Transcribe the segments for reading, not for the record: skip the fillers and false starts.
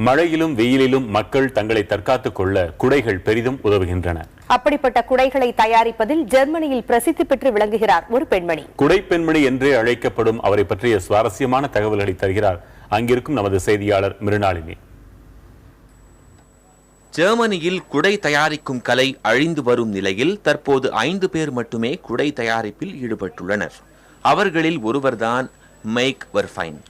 மழையிலும் வெயிலிலும் மக்கள் தங்களை தற்காத்துக் கொள்ள குடைகள் பெரிதும் உதவுகின்றன. அப்படிப்பட்ட குடைகளை தயாரிப்பதில் ஜெர்மனியில் பிரசித்தி பெற்று விளங்குகிறார் ஒரு பெண்மணி. குடை பெண்மணி என்றே அழைக்கப்படும் அவரை பற்றிய சுவாரஸ்யமான தகவல்களை தருகிறார் அங்கிருக்கும் நமது செய்தியாளர் மிருணாளினி. ஜெர்மனியில் குடை தயாரிக்கும் கலை அழிந்து வரும் நிலையில் தற்போது 5 பேர் மட்டுமே குடை தயாரிப்பில் ஈடுபட்டுள்ளனர். அவர்களில் ஒருவர்தான் மைக் வெர்ஃபைன்.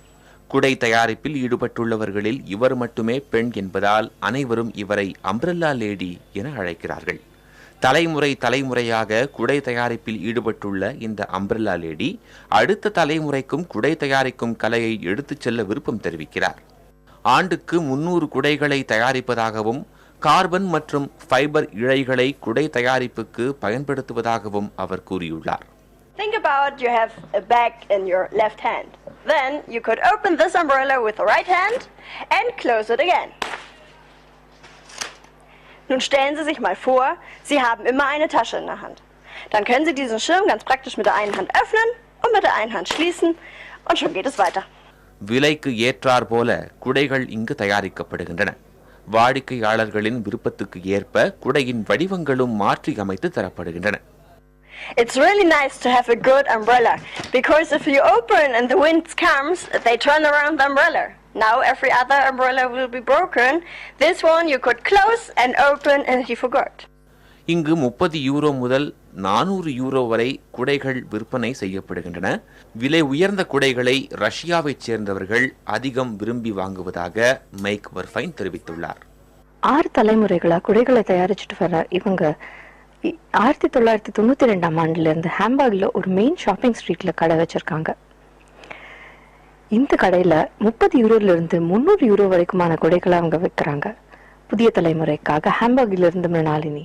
குடை தயாரிப்பில் ஈடுபட்டுள்ளவர்களில் இவர் மட்டுமே பெண் என்பதால் அனைவரும் இவரை அம்ப்ரெல்லா லேடி என அழைக்கிறார்கள். தலைமுறையாக குடை தயாரிப்பில் ஈடுபட்டுள்ள இந்த அம்ப்ரெல்லா லேடி அடுத்த தலைமுறைக்கும் குடை தயாரிக்கும் கலையை எடுத்துச் செல்ல விருப்பம் தெரிவிக்கிறார். ஆண்டுக்கு 300 குடைகளை தயாரிப்பதாகவும் கார்பன் மற்றும் ஃபைபர் இழைகளை குடை தயாரிப்புக்கு பயன்படுத்துவதாகவும் அவர் கூறியுள்ளார். Think about you have a bag in your left hand. Then you could open this umbrella with the right hand and close it again. Nun stellen Sie sich mal vor, Sie haben immer eine Tasche in der Hand. Dann können Sie diesen Schirm ganz praktisch mit der einen Hand öffnen und mit der einen Hand schließen und schon geht es weiter. விலைக்கு ஏற்றார் போல குடைகள் இங்கு தயாரிக்கப்படுகின்றன. வாடிக்கையாளர்களின் விருப்பத்துக்கு ஏற்ப குடையின் வடிவங்களும் மாற்றி அமைத்து தரப்படுகின்றன. It's really nice to have a good umbrella because if you open and the wind comes, they turn around the umbrella. Now every other umbrella will be broken. This one you could close and open and you forgot. இங்கு 30 euro முதல் 400 euro வரை குடைகள் விற்பனை செய்யப்படுகின்றன. விலை உயர்ந்த குடைகளை ரஷ்யாவைச் சேர்ந்தவர்கள் அதிகம் விரும்பி வாங்குவதாக மைக் வெர்ஃபைன் தெரிவித்துள்ளார். 6 தலைமுறைகளா குடைகளை தயாரிச்சுட்டு வர இவங்க 1992ஆம் ஆண்டுல இருந்து ஹாம்பர்க்ல ஒரு மெயின் ஷாப்பிங் ஸ்ட்ரீட்ல கடை வச்சிருக்காங்க. இந்த கடையில 30 யூரோல இருந்து 300 யூரோ வரைக்குமான குடைகளை அவங்க விற்கிறாங்க. புதிய தலைமுறைக்காக ஹாம்பர்க்ல இருந்து மிருணாளினி.